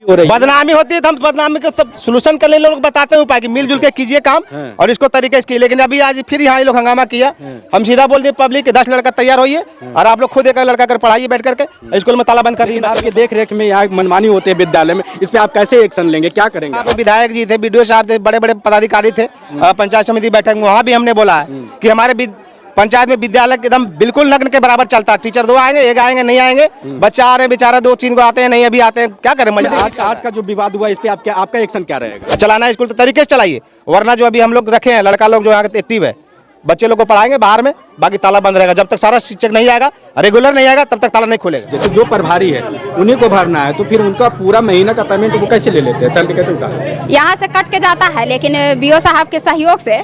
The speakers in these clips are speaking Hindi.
बदनामी होती है तो हम बदनामी का सब सोल्यूशन करने लोग बताते हैं उपाय कि मिलजुल के कीजिए काम और इसको तरीके से कीजिए। लेकिन अभी आज फिर यहाँ लोग हंगामा किया। हम सीधा बोल दिए पब्लिक के 10 लड़का तैयार होइए और आप लोग खुद एक लड़का कर पढ़ाइए बैठ करके, स्कूल में ताला बंद कर दीजिए। आपके देख रेख में यहाँ मनमानी होते हैं विद्यालय में, इस पे आप कैसे एक्शन लेंगे, क्या करेंगे? यहाँ पे विधायक जी थे, बीडीओ साहब थे, बड़े बड़े पदाधिकारी थे, पंचायत समिति बैठक में वहाँ भी हमने बोला है कि हमारे पंचायत में विद्यालय एकदम बिल्कुल नग्न के बराबर चलता है। टीचर 2 आएंगे, 1 आएंगे, नहीं आएंगे, बच्चा आ रहे हैं बेचारा 2-3 को आते हैं, नहीं अभी आते हैं, क्या करें? आज का जो विवाद हुआ इस पे आपका एक्शन क्या रहेगा? चलाना है स्कूल तो तरीके से चलाइए, वरना जो अभी हम लोग रखे हैं लड़का लोग जो यहाँ एक्टिव है, बच्चे लोग को पढ़ाएंगे बाहर में, बाकी ताला बंद रहेगा। जब तक सारा शिक्षक नहीं आएगा, रेगुलर नहीं आएगा, तब तक ताला नहीं खुलेगा। जैसे जो प्रभारी है उन्हीं को भरना है, तो फिर उनका पूरा महीना का पेमेंट वो कैसे ले लेते हैं? चल के उठा यहाँ से कट के जाता है, लेकिन बीओ साहब के सहयोग से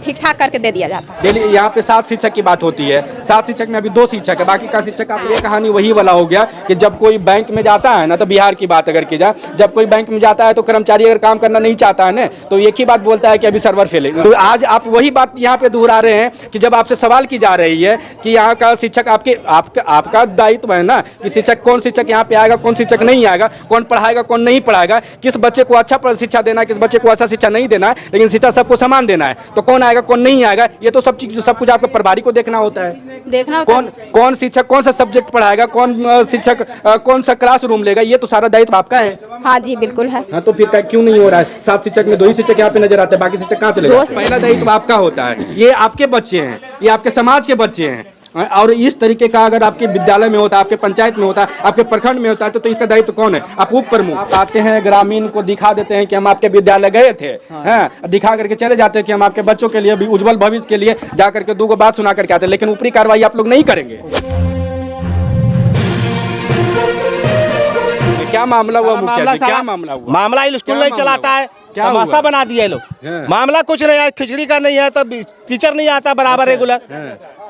ठीक ठाक करके दे दिया जाता है। डेली यहाँ पे 7 शिक्षक की बात होती है, 7 शिक्षक में अभी 2 शिक्षक है, बाकी का शिक्षक आप ये कहानी वही वाला हो गया कि जब कोई बैंक में जाता है ना, तो बिहार की बात अगर की जाए, जब कोई बैंक में जाता है तो कर्मचारी अगर काम करना नहीं चाहता है ना, तो एक ही बात बोलता है कि अभी सर्वर फेल है। तो आज आप वही बात यहाँ पे दोहरा रहे हैं कि जब आपसे सवाल की जा रही है कि यहाँ का शिक्षक आपका दायित्व है ना कि शिक्षक कौन शिक्षक यहाँ पे आएगा, कौन शिक्षक नहीं आएगा, कौन पढ़ाएगा, कौन नहीं पढ़ाएगा, किस बच्चे को अच्छा शिक्षा देना है, किस बच्चे को अच्छा शिक्षा नहीं देना है, लेकिन शिक्षा सबको समान देना है, तो कौन आएगा कौन नहीं आएगा, ये तो सब कुछ आपका प्रभारी को देखना होता है। कौन शिक्षक कौन सा सब्जेक्ट पढ़ाएगा, कौन शिक्षक कौन सा क्लासरूम लेगा, ये तो सारा दायित्व आपका है। हाँ जी बिल्कुल है। हाँ, तो फिर क्यों नहीं हो रहा है? 7 शिक्षक में 2 ही शिक्षक यहाँ पे नजर आते हैं, बाकी शिक्षक कहाँ चले जाते हैं? पहला दायित्व आपका होता है, ये आपके बच्चे हैं, ये आपके समाज के बच्चे हैं, और इस तरीके का अगर आपके विद्यालय में होता है, आपके पंचायत में होता है, आपके प्रखंड में होता है, तो इसका दायित्व कौन है? आप उप प्रमुख। आप आते हैं ग्रामीण को दिखा देते हैं कि हम आपके विद्यालय गए थे, हैं, दिखा करके चले जाते हैं कि हम आपके बच्चों के लिए भी उज्जवल भविष्य के लिए जा करके 2 बात सुना करके आते हैं, लेकिन ऊपरी कार्रवाई आप लोग नहीं करेंगे। क्या मामला हुआ मुखिया जी? क्या मामला हुआ? मामला स्कूल नहीं चलाता है, तमाशा बना दिया है लोग। मामला कुछ नहीं है, खिचड़ी का नहीं है, तो टीचर नहीं आता बराबर रेगुलर,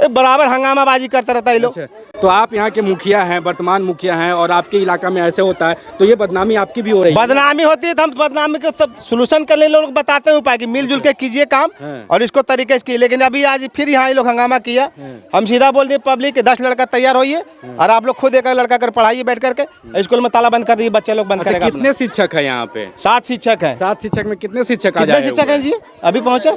बराबर हंगामाबाजी करता रहता है लोग। तो आप यहाँ के मुखिया हैं, वर्तमान मुखिया हैं, और आपके इलाका में ऐसे होता है, तो ये बदनामी आपकी भी हो रही है। बदनामी होती है तो हम बदनामी का सब सोल्यूशन करने लोग बताते हैं उपाय कि मिलजुल के कीजिए काम और इसको तरीके से कीजिए। लेकिन अभी आज फिर यहाँ लोग हंगामा किया। हम सीधा बोल दिए पब्लिक के 10 लड़का तैयार होइए और आप लोग खुद एक लड़का कर पढ़ाइए बैठ करके, स्कूल में ताला बंद कर दीजिए, बच्चे लोग बंद करेगा। कितने शिक्षक है यहाँ पे? 7 शिक्षक है। 7 शिक्षक में कितने शिक्षक शिक्षक हैं जी? अभी पहुँचे,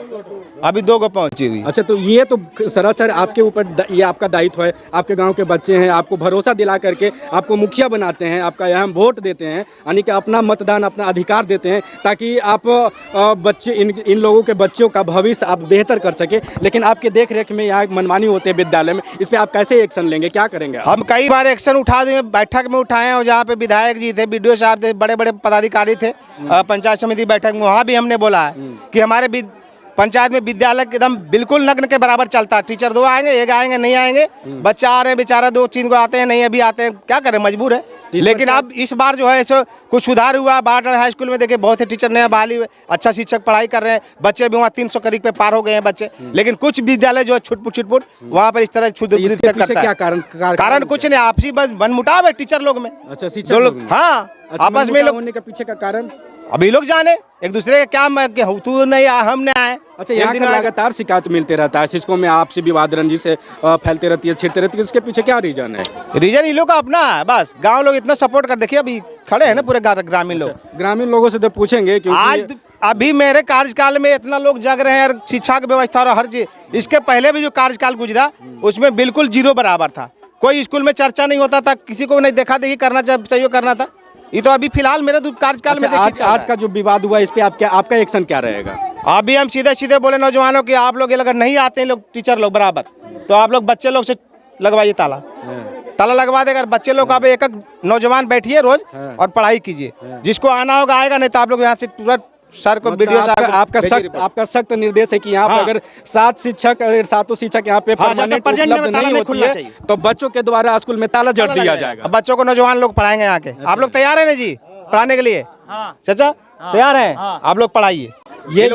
अभी 2 पहुँची हुई। अच्छा, तो ये तो सरासर आपके ऊपर, ये आपका दायित्व है, आपके गांव के बच्चे हैं, आपको भरोसा दिला करके आपको मुखिया बनाते हैं, आपका यहाँ वोट देते हैं, यानी कि अपना मतदान, अपना अधिकार देते हैं, ताकि आप बच्चे इन लोगों के बच्चों का भविष्य आप बेहतर कर सके। लेकिन आपके देख रेख में यहाँ मनमानी होते हैं विद्यालय में, इस पे आप कैसे एक्शन लेंगे, क्या करेंगे? हम कई बार एक्शन उठा देंगे, बैठक में उठाए, और जहाँ पे विधायक जी थे, बीडीओ साहब थे, बड़े बड़े पदाधिकारी थे, पंचायत समिति बैठक में वहाँ भी हमने बोला है कि हमारे पंचायत में विद्यालय एकदम बिल्कुल नग्न के बराबर चलता है। टीचर 2 आएंगे, 1 आएंगे, नहीं आएंगे, बच्चा आ रहे हैं बेचारा 2-3 को आते हैं, नहीं अभी आते हैं, क्या करें? मजबूर है। लेकिन अब इस बार जो है ऐसे कुछ सुधार हुआ। बाढ़ हाई स्कूल में देखिए बहुत से टीचर नया बहाली हुए, अच्छा शिक्षक पढ़ाई कर रहे हैं, बच्चे भी वहाँ 300 करीब पे पार हो गए हैं बच्चे। लेकिन कुछ विद्यालय जो है छुटपुट वहाँ पर इस तरह क्या कारण कुछ नहीं, आपसी बस मनमुटाव है टीचर लोग में। अच्छा, शिक्षक लोग, हाँ, आपस में लोग होने का पीछे का कारण अभी लोग जाने एक दूसरे का क्या, तू नहीं आया, हम नहीं आए। अच्छा, यहाँ का लगातार शिकायत मिलते रहता है, शिक्षकों में आपसी विवाद रंजी से फैलते रहती है, छिड़ते रहती है, इसके पीछे क्या रीजन है? रीजन इन लोग का अपना है, बस गांव लोग इतना सपोर्ट कर, देखिए अभी खड़े हैं ना पूरे ग्रामीण लोग। ग्रामीण लोगों से तो पूछेंगे कि आज अभी मेरे कार्यकाल में इतना लोग जग रहे हैं, शिक्षा की व्यवस्था और हर चीज। इसके पहले भी जो कार्यकाल गुजरा उसमें बिल्कुल 0 बराबर था, कोई स्कूल में चर्चा नहीं होता था, किसी को नहीं देखा देखी करना चाहिए करना था। ये तो अभी फिलहाल मेरे कार्यकाल में आज का जो विवाद हुआ इस पे आपका एक्शन क्या रहेगा? अभी हम सीधे बोले नौजवानों की, आप लोग अगर नहीं आते हैं लोग टीचर लोग बराबर, तो आप लोग बच्चे लोग से लगवाइए ताला लगवा देगा। बच्चे लोग आप एक नौजवान बैठिए रोज और पढ़ाई कीजिए, जिसको आना होगा आएगा, नहीं तो आप लोग यहाँ से तुरंत सर को वीडियो आपका सख्त निर्देश है कि यहाँ पे अगर 7 शिक्षक, 7 शिक्षक यहाँ पे परमानेंट उपलब्ध नहीं होती है, तो बच्चों के द्वारा स्कूल में ताला जड़ दिया जाएगा। बच्चों को नौजवान लोग पढ़ाएंगे यहाँ के। आप लोग तैयार है ना जी पढ़ाने के लिए? चाचा तैयार है? आप लोग पढ़ाइए। ये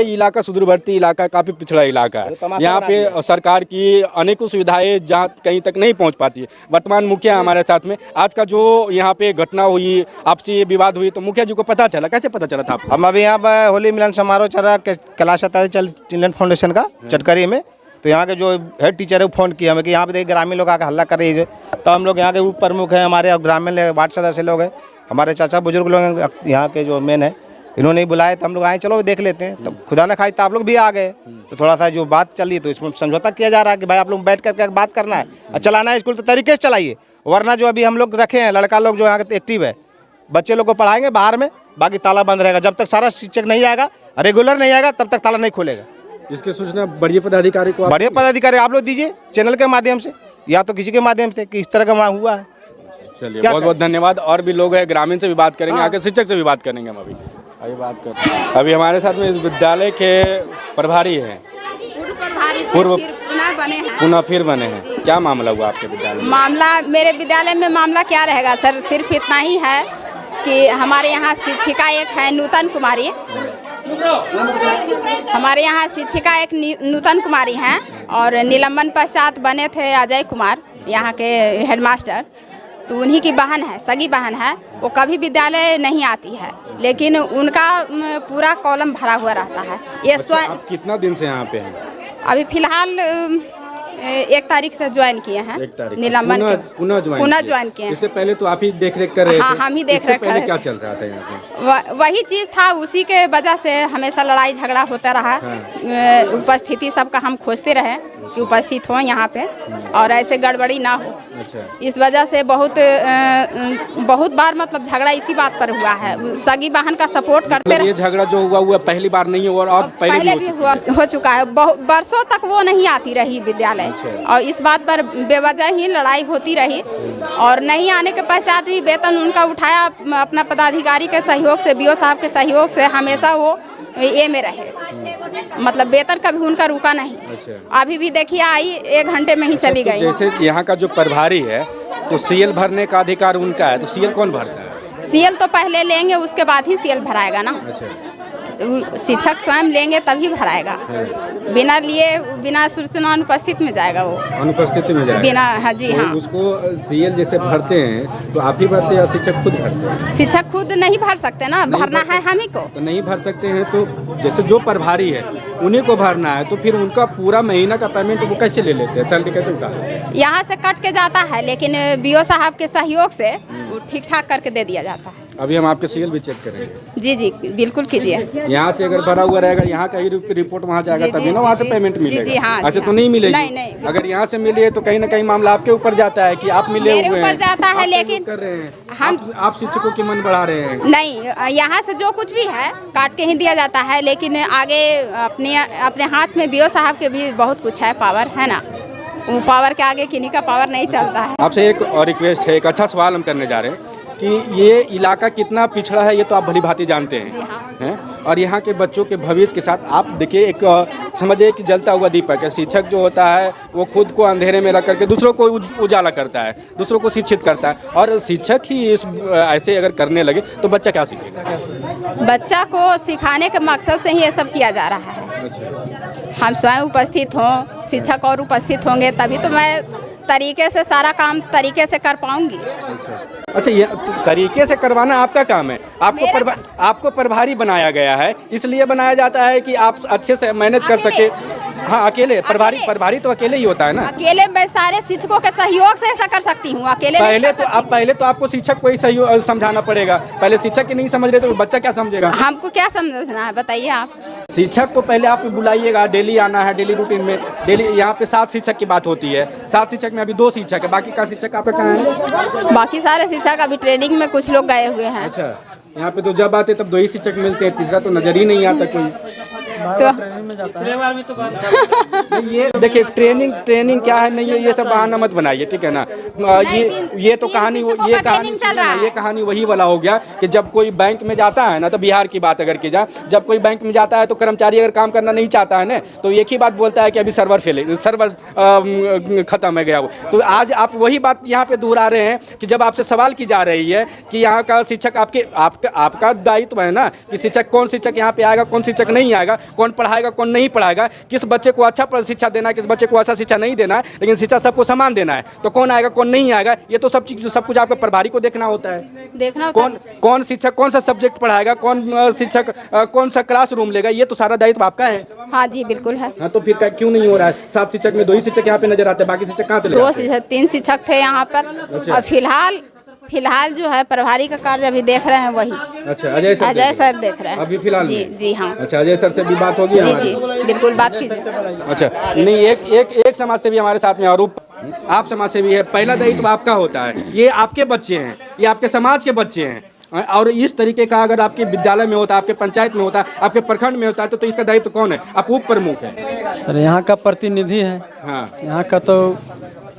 इलाका सुदूरवर्ती इलाका, काफी पिछड़ा इलाका है। यहाँ पे सरकार की अनेकों सुविधाएं जहाँ कहीं तक नहीं पहुँच पाती है। वर्तमान मुखिया हमारे साथ में, आज का जो यहाँ पे घटना हुई, आपसी विवाद हुई, तो मुखिया जी को पता चला, कैसे पता चला था आपको? हम अभी यहाँ पर होली मिलन समारोह चल रहा है कैलाश चिल्ड्रन फाउंडेशन का चटकरी में, तो यहाँ के जो हेड टीचर है वो फ़ोन किया हमें कि यहाँ पे देखिए ग्रामीण लोग आकर हल्ला कर रही है। तो हम लोग यहाँ के उप प्रमुख हैं हमारे, और ग्रामीण वार्ड सदस्य लोग हैं, हमारे चाचा बुजुर्ग लोग यहाँ के जो मेन है इन्होंने ही बुलाए, तो हम लोग आए चलो देख लेते हैं। तब खुदा न खाई तो आप लोग भी आ गए, तो थोड़ा सा जो बात चल रही तो इसमें समझौता किया जा रहा है कि भाई आप लोग बैठ कर बात करना है और चलाना है स्कूल तो तरीके से चलाइए, वरना जो अभी हम लोग रखे हैं लड़का लोग जो यहाँ के एक्टिव है, बच्चे लोग को पढ़ाएंगे बाहर में, बाकी ताला बंद रहेगा। जब तक सारा शिक्षक नहीं आएगा, रेगुलर नहीं आएगा, तब तक ताला नहीं खुलेगा। इसकी सूचना बड़े पदाधिकारी को बड़े पदाधिकारी आप लोग दीजिए चैनल के माध्यम से या तो किसी के माध्यम से कि इस तरह का वहाँ हुआ है। चलिए बहुत बहुत धन्यवाद। और भी लोग हैं, ग्रामीण से भी बात करेंगे, आगे शिक्षक से भी बात करेंगे। हम अभी बात करते हैं। अभी हमारे साथ में इस विद्यालय के प्रभारी हैं, पूर्व पुनः फिर बने हैं। क्या मामला हुआ आपके विद्यालय में? मामला मेरे विद्यालय में मामला क्या रहेगा सर, सिर्फ इतना ही है कि हमारे यहाँ शिक्षिका एक है नूतन कुमारी, हमारे यहाँ शिक्षिका एक नूतन कुमारी हैं और निलंबन पश्चात बने थे अजय कुमार यहाँ के हेडमास्टर, तो उन्हीं की बहन है, सगी बहन है। वो कभी विद्यालय नहीं आती है, लेकिन उनका पूरा कॉलम भरा हुआ रहता है। ये अच्छा, आप कितना दिन से यहाँ पे हैं? अभी फिलहाल 1 तारीख से ज्वाइन किए हैं, निलंबन पुनः ज्वाइन किए हैं। इससे पहले तो आप ही देख रेख कर रहे थे। हाँ, हम ही देख रेख कर रहे थे। क्या चल रहा था यहाँ पे? वही चीज़ था, उसी के वजह से हमेशा लड़ाई झगड़ा होता रहा। उपस्थिति सबका हम खोजते रहे कि उपस्थित हो यहाँ पे और ऐसे गड़बड़ी ना हो। अच्छा। इस वजह से बहुत बार मतलब झगड़ा इसी बात पर हुआ है। सगी बहन का सपोर्ट करते रहे। ये झगड़ा जो हुआ पहली बार नहीं हुआ और पहले भी हो चुका है। बरसों तक वो नहीं आती रही विद्यालय। अच्छा। और इस बात पर बेवजह ही लड़ाई होती रही और नहीं आने के पश्चात भी वेतन उनका उठाया अपना पदाधिकारी के सहयोग से, बीओ साहब के सहयोग से। हमेशा वो ये में रहे, मतलब वेतन कभी उनका रुका नहीं। अच्छा। अभी भी देखिए आई 1 घंटे में ही चली गई। जैसे यहाँ का जो प्रभारी है तो सीएल भरने का अधिकार उनका है, तो सीएल कौन भरता है? सीएल तो पहले लेंगे, उसके बाद ही सीएल भराएगा ना। अच्छा। शिक्षक स्वयं लेंगे तभी भराएगा, बिना लिए बिना सूचना अनुपस्थित में जाएगा वो, अनुपस्थिति में जाएगा बिना। हाँ जी हाँ। उसको सीएल जैसे भरते हैं तो आप ही भरते हैं या शिक्षक खुद भरते हैं? शिक्षक खुद नहीं भर सकते ना, भरना है हम ही को। तो नहीं भर सकते हैं तो जैसे जो प्रभारी है उन्हीं को भरना है, तो फिर उनका पूरा महीना का पेमेंट वो कैसे ले लेते हैं, सैलरी कैसे उठा? यहाँ से कट के जाता है, लेकिन बीओ साहब के सहयोग से वो ठीक ठाक करके दे दिया जाता है। अभी हम आपके सीएल भी चेक करेंगे। जी जी बिल्कुल कीजिए। यहाँ से अगर भरा हुआ रहेगा, यहाँ का ही रिपोर्ट वहाँ जाएगा तभी ना वहाँ से पेमेंट मिलेगा। जी हाँ। अच्छा, तो नहीं मिलेगी? नहीं। अगर यहाँ से मिले तो कहीं ना कहीं मामला आपके ऊपर जाता है कि आप मिले हुए हैं, ऊपर जाता है, लेकिन कर रहे हैं हम आप शिक्षकों की मन बढ़ा रहे हैं। नहीं, यहाँ से जो कुछ भी है काट के ही दिया जाता है, लेकिन आगे अपने हाथ में बीओ साहब के भी बहुत कुछ है, पावर है ना। वो पावर के आगे किन्हीं का पावर नहीं चलता है। आपसे एक और रिक्वेस्ट है, एक अच्छा सवाल हम करने जा रहे हैं कि ये इलाका कितना पिछड़ा है, ये तो आप भली भांति जानते हैं, और यहाँ के बच्चों के भविष्य के साथ आप देखिए, एक समझिए कि जलता हुआ दीपक है। शिक्षक जो होता है वो खुद को अंधेरे में रख करके दूसरों को उजाला करता है, दूसरों को शिक्षित करता है, और शिक्षक ही इस ऐसे अगर करने लगे तो बच्चा क्या सीखेगा? बच्चा को सिखाने के मकसद से ही ये सब किया जा रहा है। अच्छा। हम स्वयं उपस्थित हों, शिक्षक और उपस्थित होंगे तभी तो मैं तरीके से सारा काम तरीके से कर पाऊंगी। अच्छा, ये तरीके से करवाना आपका काम है। आपको प्रभारी बनाया गया है, इसलिए बनाया जाता है कि आप अच्छे से मैनेज कर सके। हाँ, अकेले प्रभारी तो अकेले ही होता है ना। अकेले मैं सारे शिक्षकों के सहयोग से ऐसा कर सकती हूँ, अकेले पहले तो आपको शिक्षक को ही समझाना पड़ेगा। पहले शिक्षक ही नहीं समझ रहे तो बच्चा क्या समझेगा? हमको क्या समझना है बताइए आप। शिक्षक को पहले आप बुलाइएगा, डेली आना है, डेली रूटीन में डेली यहाँ पे 7 शिक्षक की बात होती है। 7 शिक्षक में अभी 2 शिक्षक है, बाकी का शिक्षक आपका कहाँ है? बाकी सारे शिक्षक अभी ट्रेनिंग में कुछ लोग गए हुए हैं। अच्छा, यहाँ पे तो जब आते तब 2 ही शिक्षक मिलते हैं, तीसरा तो नजर ही नहीं आता कोई। तो ये देखिए, ट्रेनिंग क्या है नहीं है, ये सब बहाना मत बनाइए, ठीक है ना। ये तो कहानी वही वाला हो गया कि जब कोई बैंक में जाता है ना, तो बिहार की बात अगर की जाए, जब कोई बैंक में जाता है तो कर्मचारी अगर काम करना नहीं चाहता है ना, तो एक ही बात बोलता है कि अभी सर्वर खत्म है गया वो। तो आज आप वही बात यहाँ पे दोहरा रहे हैं कि जब आपसे सवाल की जा रही है कि यहाँ का शिक्षक आपका दायित्व है ना कि शिक्षक, कौन शिक्षक यहाँ पे आएगा, कौन शिक्षक नहीं आएगा, कौन पढ़ाएगा, कौन नहीं पढ़ाएगा, किस बच्चे को अच्छा शिक्षा देना है, किस बच्चे को अच्छा शिक्षा नहीं देना है, लेकिन शिक्षा सबको समान देना है। तो कौन आएगा, कौन नहीं आएगा, ये तो सब कुछ आपका प्रभारी को देखना होता है। कौन शिक्षक कौन सा सब्जेक्ट पढ़ाएगा, कौन शिक्षक कौन सा क्लासरूम लेगा, ये तो सारा दायित्व आपका है। हाँ जी बिल्कुल है। हाँ, तो फिर क्यों नहीं हो रहा है? 7 शिक्षक में 2 ही शिक्षक यहाँ पे नजर आते हैं, बाकी शिक्षक कहाँ चले? 3 शिक्षक थे यहाँ पर। और फिलहाल फिलहाल जो है प्रभारी का कार्य अभी देख रहे हैं वही अच्छा, अजय सर देख रहे हैं अभी फिलहाल जी में? जी हाँ। अच्छा, अजय सर से भी बात होगी जी हमारी? जी बिल्कुल बात कीजिए। अच्छा, नहीं, एक समाज सेवी हमारे साथ में, और आप समाज सेवी है। पहला दायित्व आपका होता है, ये आपके बच्चे हैं, ये आपके समाज के बच्चे हैं, और इस तरीके का अगर आपके विद्यालय में होता, आपके पंचायत में होता, आपके प्रखंड में होता है तो इसका दायित्व कौन है? आप उप प्रमुख हैं सर, यहाँ का प्रतिनिधि है। हाँ, यहाँ का तो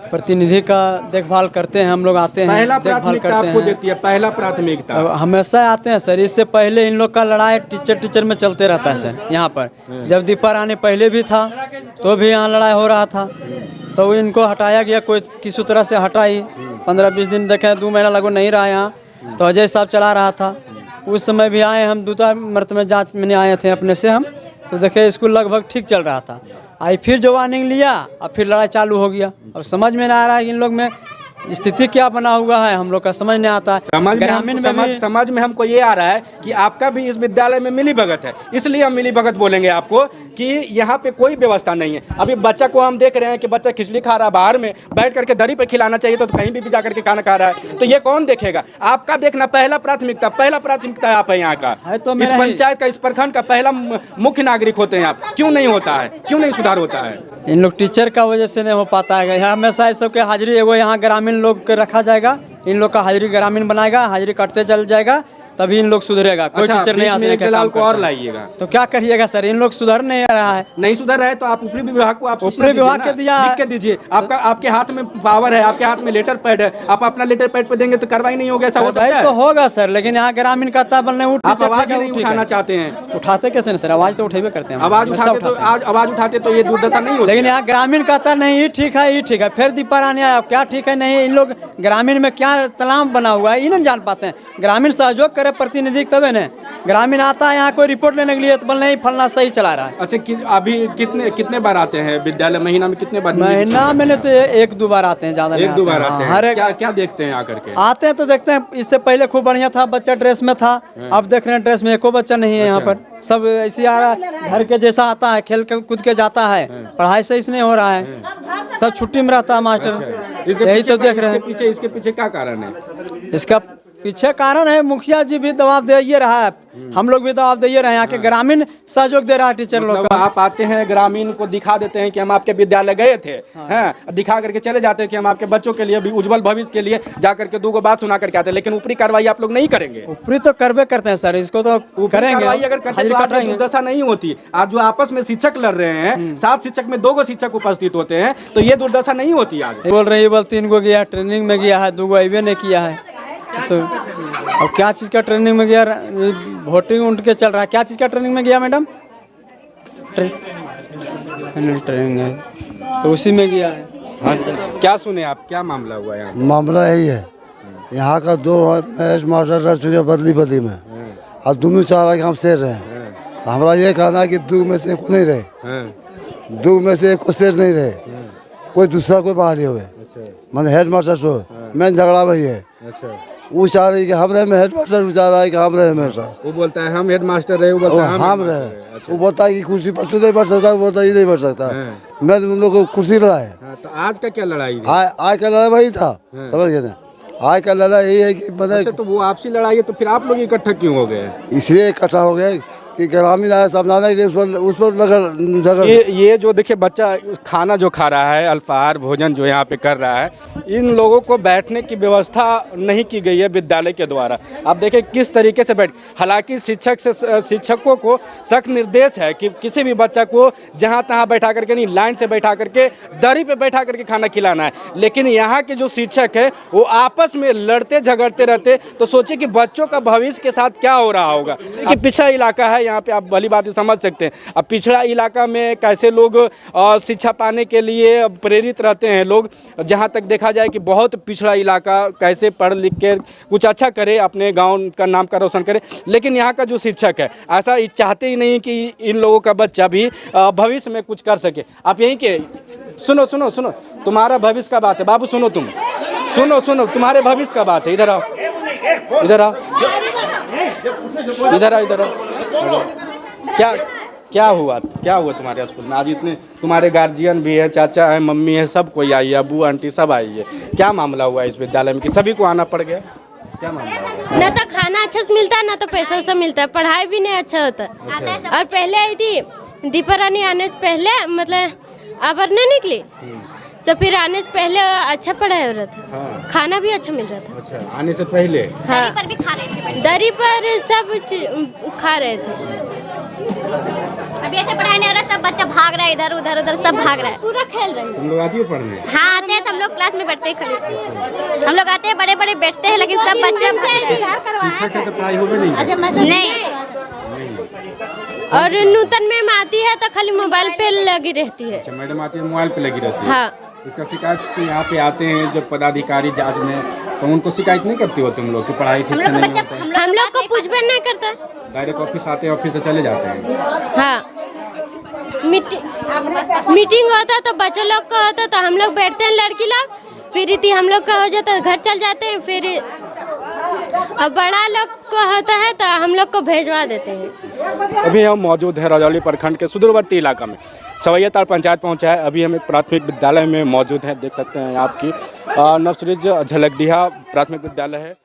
प्रतिनिधि का देखभाल करते हैं हम लोग, आते हैं पहला देखभाल प्राथमिकता करते आपको हैं। देती है, पहला प्राथमिकता अब हमेशा आते हैं सर। इससे पहले इन लोग का लड़ाई टीचर में चलते रहता है सर। यहाँ पर जब दीपार आने पहले भी था तो भी यहाँ लड़ाई हो रहा था, तो इनको हटाया गया, कोई किसी तरह से हटाई। 15-20 दिन देखे, 2 महीना लगभग नहीं रहा यहाँ, तो अजय साहब चला रहा था। उस समय भी आए हम, 2 मरतबा जांच में आए थे अपने से हम, तो देखे स्कूल लगभग ठीक चल रहा था। आई फिर जो वार्निंग लिया, अब फिर लड़ाई चालू हो गया। अब समझ में ना आ रहा है कि इन लोग में स्थिति क्या बना हुआ है, हम लोग का समझ नहीं आता। समझ में हमको ये आ रहा है कि आपका भी इस विद्यालय में मिली भगत है, इसलिए हम मिली भगत बोलेंगे आपको कि यहाँ पे कोई व्यवस्था नहीं है। अभी बच्चा को हम देख रहे हैं कि बच्चा खिचड़ी खा रहा है, बाहर में बैठ करके दरी पे खिलाना चाहिए तो कहीं भी जा करके खाना खा रहा है, तो ये कौन देखेगा? आपका देखना पहला प्राथमिकता आप है यहाँ का, इस पंचायत का, इस प्रखंड का पहला मुख्य नागरिक होते हैं आप। क्यों नहीं होता है, क्यों नहीं सुधार होता है? इन लोग टीचर का वजह से नहीं हो पाता है। यहाँ हमेशा इस सबके हाजिरी एगो यहाँ ग्रामीण लोग के रखा जाएगा, इन लोग का हाजिरी ग्रामीण बनाएगा, हाजिरी कटते चल जाएगा, तभी इन लोग सुधरेगा। कोई टीचर नहीं आते हैं दलाल को और लाइएगा तो क्या करिएगा सर? इन लोग सुधर नहीं आ रहा है। नहीं सुधर रहा है तो आप ऊपरी विभाग को आप ऊपरी विभाग के दिया, लिख के दीजिए। आपके हाथ में पावर है, आपके हाथ में लेटर पैड है, आप अपना लेटर पैड पे देंगे तो कार्रवाई नहीं होगा। ऐसा होता है तो होगा सर, लेकिन यहाँ ग्रामीण का ताबल नहीं, आप आवाज नहीं उठाना चाहते हैं। उठाते कैसे नहीं सर? आवाज तो उठेबे करते हैं। आवाज उठाते तो ये दुर्दशा नहीं होती। लेकिन यहाँ ग्रामीण कहता नहीं ये ठीक है, ये ठीक है, फिर दीपार आने आया क्या ठीक है नहीं। इन लोग ग्रामीण में क्या तलाम बना हुआ है ये नहीं जान पाते हैं। ग्रामीण सहयोग करे प्रतिनिधि तब ने, ग्रामीण आता है यहाँ कोई रिपोर्ट लेने के लिए तो बोल नहीं फलना सही चला रहा है। अच्छा, अभी कितने बार आते हैं विद्यालय? महीना में कितने बार? महीना में तो 1-2 बार आते हैं, ज्यादा 1-2 बार आते हैं। क्या देखते हैं आकर के? आते हैं तो देखते हैं, इससे पहले खूब बढ़िया था, बच्चा ड्रेस में था, अब देख रहे हैं ड्रेस में एको बच्चा नहीं है। यहाँ पर सब ऐसे आ रहा है, घर के जैसा आता है, खेल कूद के जाता है, पढ़ाई सही से नहीं हो रहा है, सब छुट्टी में रहता है मास्टर। यही तो देख रहे हैं। इसके पीछे क्या कारण है? इसका पीछे कारण है मुखिया जी भी दबाव दे ये रहा है, हम लोग भी दबाव दे रहे हैं, यहाँ के ग्रामीण सहयोग दे रहा है टीचर लोग का। आप आते हैं ग्रामीण को दिखा देते हैं कि हम आपके विद्यालय गए थे, हैं, दिखा करके चले जाते हैं कि हम आपके बच्चों के लिए भी उज्जवल भविष्य के लिए जा करके 2 बात सुना करके आते हैं, लेकिन ऊपरी कार्रवाई आप लोग नहीं करेंगे। ऊपरी तो करवे करते हैं सर, इसको तो करेंगे। अगर करते तो आज दुर्दशा नहीं होती। आज जो आपस में शिक्षक लड़ रहे हैं, 7 शिक्षक में 2 शिक्षक उपस्थित होते हैं, तो ये दुर्दशा नहीं होती। आज बोल रही 3 गो गया ट्रेनिंग में गया है, 2 अबे नहीं किया है, तो अब क्या चीज़ का ट्रेनिंग में गया? वोटिंग उठ के चल रहा है। क्या चीज़ का ट्रेनिंग में गया मैडम? ट्रेनिंग है तो उसी में गया है। हाँ, क्या सुने आप, क्या मामला हुआ यहाँ? मामला यही है, यहाँ का 2 मास्टर रह चुके बदली में, और दोनों चाह रहा कि हम शेर रहे हैं। हमारा ये कहना है कि 2 में से एक नहीं रहे, 2 में से एक को शेर नहीं रहे, कोई दूसरा कोई बहाली हुए। मतलब हेड मास्टर सो मेन झगड़ा वही है। वो चाह रही कि हम रहे में हेड मास्टर, वो चाह रहा है कि हम रहे में सर। वो बोलता है हम हेड मास्टर रहे, वो बोलता है हम रहे। वो बोलता है कि कुर्सी पर तू नहीं बैठ सकता, वो बोलता है ये नहीं बैठ सकता। मैं उन लोग को कुर्सी लड़ा है। तो आज का क्या लड़ाई? आज का लड़ाई वही था, समझ गए? आज का लड़ाई यही है कि मतलब तो वो आपसी लड़ाई है, तो फिर आप लोग इकट्ठा क्यों हो गए? इसलिए इकट्ठा हो गए कि ग्रामीण आया समझाना के उस पर ये जो देखिए बच्चा खाना जो खा रहा है, अल्पाहार भोजन जो यहाँ पे कर रहा है, इन लोगों को बैठने की व्यवस्था नहीं की गई है विद्यालय के द्वारा। आप देखें किस तरीके से बैठ, हालांकि शिक्षकों को सख्त निर्देश है कि किसी भी बच्चा को जहाँ तहाँ बैठा करके नहीं, लाइन से बैठा करके दरी पे बैठा करके खाना खिलाना है। लेकिन यहाँ के जो शिक्षक है वो आपस में लड़ते झगड़ते रहते, तो सोचिए कि बच्चों का भविष्य के साथ क्या हो रहा होगा। कि पिछड़ा इलाका है, यहाँ पे आप भली बात समझ सकते हैं। अब पिछड़ा इलाका में कैसे लोग शिक्षा पाने के लिए प्रेरित रहते हैं लोग, जहाँ तक देखा जाए कि बहुत पिछड़ा इलाका कैसे पढ़ लिख के कुछ अच्छा करे, अपने गांव का नाम का रोशन करे। लेकिन यहाँ का जो शिक्षक है ऐसा चाहते ही नहीं कि इन लोगों का बच्चा भी भविष्य में कुछ कर सके। आप यहीं के सुनो सुनो सुनो, तुम्हारा भविष्य का बात है बाबू, सुनो तुम, सुनो सुनो, तुम्हारे भविष्य का बात है। इधर आओ, इधर आओ, इधर आओ, इधर आओ। क्या क्या हुआ तुम्हारे स्कूल में आज? इतने तुम्हारे गार्जियन भी है, चाचा है, मम्मी है, सब कोई आई है, अबू आंटी सब आई है। क्या मामला हुआ इस विद्यालय में कि सभी को आना पड़ गया? क्या मामला हुआ? ना तो खाना अच्छा से मिलता है, ना तो पैसा वैसा मिलता है, पढ़ाई भी नहीं अच्छा होता। और पहले आई थी दीपा रानी आने से पहले, मतलब अबर नहीं निकली तो फिर आने से पहले अच्छा पढ़ाई हो रहा था। हाँ। खाना भी अच्छा मिल रहा था। अच्छा, आने से पहले? हाँ, दरी पर भी खा रहे थे, दरी पर सब खा रहे थे। अभी अच्छा पढ़ाई नहीं हो रहा, सब बच्चा भाग रहा है इधर उधर उधर, सब भाग रहा है, पूरा खेल रहे हैं। तुम लोग आती हो पढ़ने? हाँ आते हैं तो हम लोग क्लास में बैठते हैं, खाली हम लोग आते हैं बड़े बड़े बैठते हैं, लेकिन सब बच्चे शिक्षक है तो पढ़ाई होगी नहीं? नहीं। और नूतन मैम आती है तो खाली मोबाइल पे लगी रहती है। अच्छा, मैडम आती है मोबाइल पे लगी रहती है। हाँ, इसका शिकायत तो यहाँ पे आते हैं जब पदाधिकारी जांच में, तो उनको शिकायत नहीं करती हो तुम लोग कि पढ़ाई ठीक से नहीं होता? हम लोग को पूछबे नहीं करता। डायरेक्ट ऑफिस आते हैं, ऑफिस से चले जाते हैं। हाँ, मीटिंग होता तो बच्चों लोग का होता तो हम लोग बैठते हैं, लड़की लोग, फिर इतनी हम लोग का हो जाता है, घर चल जाते हैं। फिर अब बड़ा लोग को होता है तो हम लोग को भेजवा देते हैं। अभी हम मौजूद हैं राजौली प्रखंड के सुदूरवर्ती इलाका में, सवैयाताल पंचायत पहुंचा है। अभी हम एक प्राथमिक विद्यालय में मौजूद हैं, देख सकते हैं आपकी नर्सरीज झलकडीहा प्राथमिक विद्यालय है।